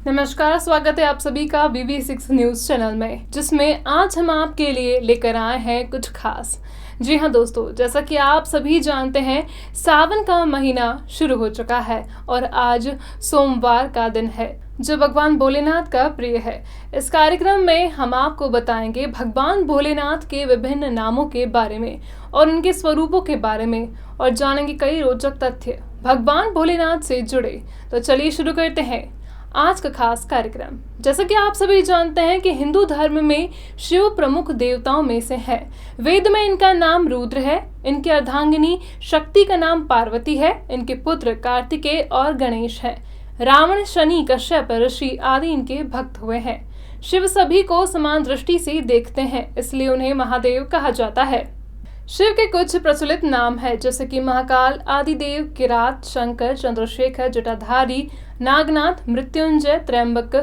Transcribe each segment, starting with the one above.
नमस्कार, स्वागत है आप सभी का BB6 न्यूज चैनल में, जिसमें आज हम आपके लिए लेकर आए हैं कुछ खास। जी हाँ दोस्तों, जैसा कि आप सभी जानते हैं, सावन का महीना शुरू हो चुका है और आज सोमवार का दिन है जो भगवान भोलेनाथ का प्रिय है। इस कार्यक्रम में हम आपको बताएंगे भगवान भोलेनाथ के विभिन्न नामों के बारे में और उनके स्वरूपों के बारे में, और जानेंगे कई रोचक तथ्य भगवान भोलेनाथ से जुड़े। तो चलिए शुरू करते हैं आज का खास कार्यक्रम। जैसा कि आप सभी जानते हैं कि हिंदू धर्म में शिव प्रमुख देवताओं में से है। वेद में इनका नाम रुद्र है, इनकी अर्धांगिनी शक्ति का नाम पार्वती है, इनके पुत्र कार्तिकेय और गणेश है। रावण, शनि, कश्यप ऋषि आदि इनके भक्त हुए हैं। शिव सभी को समान दृष्टि से देखते हैं, इसलिए उन्हें महादेव कहा जाता है। शिव के कुछ प्रचलित नाम है, जैसे कि महाकाल, आदिदेव, किरात, शंकर, चंद्रशेखर, जटाधारी, नागनाथ, मृत्युंजय, त्रयंबक,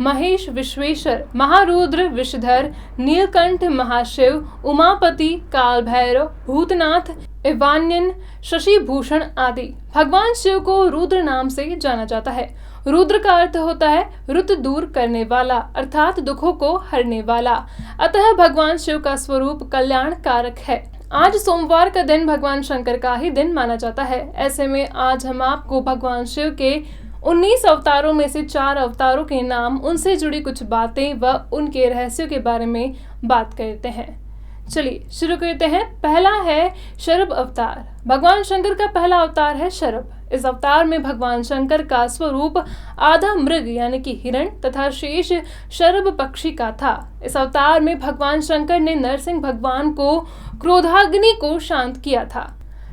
महेश, विश्वेश्वर, महारुद्र, विषधर, नीलकंठ, महाशिव, उमापति, काल भैरव, भूतनाथ, इवान्यन, शशिभूषण आदि। भगवान शिव को रुद्र नाम से जाना जाता है। रुद्र का अर्थ होता है रुत दूर करने वाला, अर्थात दुखों को हरने वाला। अतः भगवान शिव का स्वरूप कल्याण कारक है। आज सोमवार का दिन भगवान शंकर का ही दिन माना जाता है। ऐसे में आज हम आपको भगवान शिव के 19 अवतारों में से 4 अवतारों के नाम, उनसे जुड़ी कुछ बातें व उनके रहस्यों के बारे में बात करते हैं। चलिए शुरू करते हैं। पहला है शरभ अवतार। भगवान शंकर का पहला अवतार है शरभ। इस अवतार में भगवान शंकर का स्वरूप आधा मृग यानी कि हिरण तथा शेष शरभ पक्षी का था। इस अवतार में भगवान शंकर ने नरसिंह भगवान को क्रोधाग्नि को शांत किया था।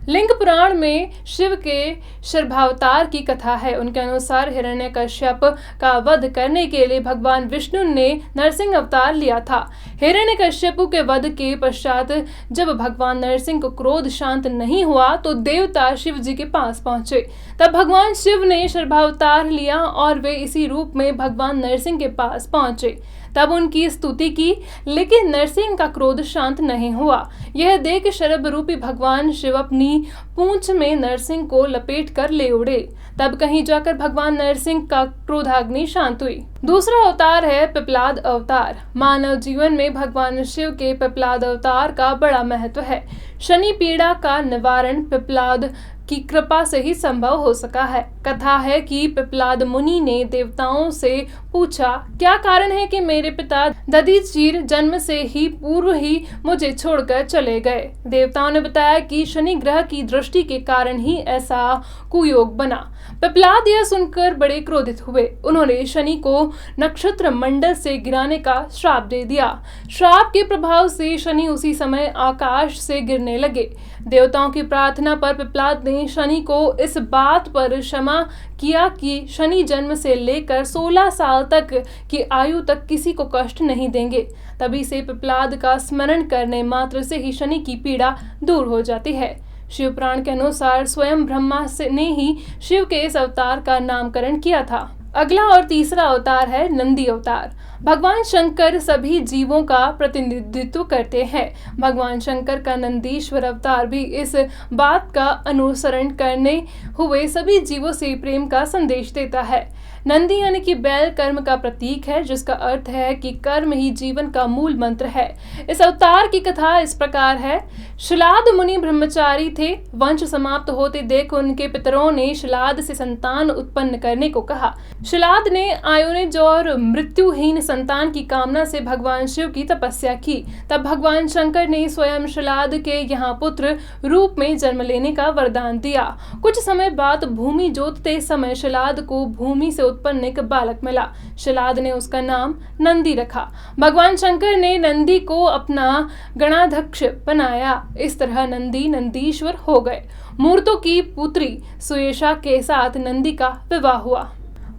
लिंग पुराण में शिव के शरभावतार की कथा है। उनके अनुसार हिरण्यकश्यप का वध करने के लिए भगवान विष्णु ने नरसिंह अवतार लिया था। हिरण्यकश्यप के वध के पश्चात जब भगवान नरसिंह को क्रोध शांत नहीं हुआ तो देवता शिव जी के पास पहुंचे। तब भगवान शिव ने शरभावतार लिया और वे इसी रूप में भगवान नरसिंह के पास पहुंचे। तब उनकी स्तुति की, लेकिन नरसिंह का क्रोध शांत नहीं हुआ। यह देख शरभ रूपी भगवान शिव अपनी पूंछ में नरसिंह को लपेट कर ले उड़े। तब कहीं जाकर भगवान नरसिंह का क्रोधाग्नि शांत हुई। दूसरा अवतार है पिपलाद अवतार। मानव जीवन में भगवान शिव के पिपलाद अवतार का बड़ा महत्व है। शनि पीड़ा का निवारण पिपलाद की कृपा से ही संभव हो सका है। कथा है कि पिपलाद मुनि ने देवताओं से पूछा, क्या कारण है कि मेरे पिता दधीचीर जन्म से ही पूर्व ही मुझे छोड़कर चले गए। देवताओं ने बताया कि शनि ग्रह की दृष्टि के कारण ही ऐसा कुयोग बना। पिपलाद यह सुनकर बड़े क्रोधित हुए। उन्होंने शनि को नक्षत्र मंडल से गिराने का श्राप दे दिया। श्राप के प्रभाव से शनि उसी समय आकाश से गिरने लगे। देवताओं की प्रार्थना पर पिपलाद ने शनि को इस बात पर क्षमा किया कि शनि जन्म से लेकर 16 साल तक की आयु तक किसी को कष्ट नहीं देंगे। तभी से पिपलाद का स्मरण करने मात्र से ही शनि की पीड़ा दूर हो जाती है। शिव पुराण के अनुसार स्वयं ब्रह्मा ने ही शिव के इस अवतार का नामकरण किया था। अगला और तीसरा अवतार है नंदी अवतार। भगवान शंकर सभी जीवों का प्रतिनिधित्व करते हैं। भगवान शंकर का नंदीश्वर अवतार भी इस बात का अनुसरण करने हुए सभी जीवों से प्रेम का संदेश देता है। नंदी यानी कि बैल कर्म का प्रतीक है, जिसका अर्थ है कि कर्म ही जीवन का मूल मंत्र है। इस अवतार की कथा इस प्रकार है। शिलाद मुनि ब्रह्मचारी थे। वंश समाप्त होते देख उनके पितरों ने शिलाद से संतान उत्पन्न करने को कहा। शिलाद ने आयुनिज और मृत्युहीन संतान की कामना से भगवान शिव की तपस्या की। तब भगवान शंकर ने स्वयं शिलाद के यहाँ पुत्र रूप में जन्म लेने का वरदान दिया। कुछ समय बाद भूमि जोतते समय शिलाद को भूमि से उत्पन्न एक बालक मिला। शिलाद ने उसका नाम नंदी रखा। भगवान शंकर ने नंदी को अपना गणाध्यक्ष बनाया। इस तरह नंदी नंदीश्वर हो गए। मूर्तों की पुत्री सुयेशा के साथ नंदी का विवाह हुआ।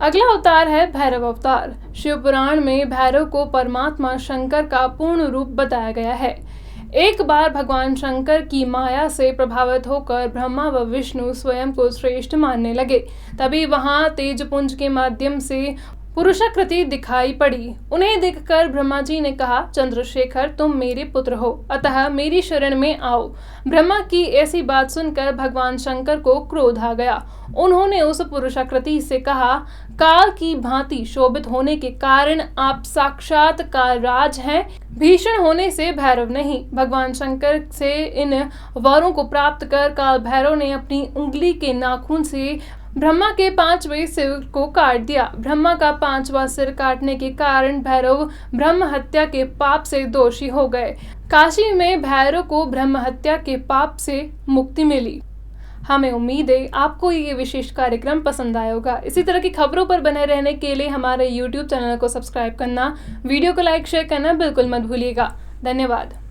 अगला अवतार है भैरव अवतार। शिव पुराण में भैरव को परमात्मा शंकर का पूर्ण रूप बताया गया है। एक बार भगवान शंकर की माया से प्रभावित होकर ब्रह्मा व विष्णु स्वयं को श्रेष्ठ मानने लगे। तभी वहां तेजपुंज के माध्यम से पुरुषाकृति दिखाई पड़ी। उन्हें देखकर ब्रह्मा जी ने कहा, चंद्रशेखर तुम मेरे पुत्र हो, अतः मेरी शरण में आओ। ब्रह्मा की ऐसी बात सुनकर भगवान शंकर को क्रोध आ गया। उन्होंने उस पुरुषाकृति से कहा, काल की भांति शोभित होने के कारण आप साक्षात कालराज हैं, भीषण होने से भैरव नहीं। भगवान शंकर से इन वरों को प्राप्त कर काल भैरव ने अपनी उंगली के नाखून से ब्रह्मा के 5वें सिर को काट दिया। ब्रह्मा का 5वां सिर काटने के कारण भैरव ब्रह्म हत्या के पाप से दोषी हो गए। काशी में भैरव को ब्रह्म हत्या के पाप से मुक्ति मिली। हमें उम्मीद है आपको ये विशेष कार्यक्रम पसंद आया होगा। इसी तरह की खबरों पर बने रहने के लिए हमारे YouTube चैनल को सब्सक्राइब करना, वीडियो को लाइक शेयर करना बिल्कुल मत भूलिएगा। धन्यवाद।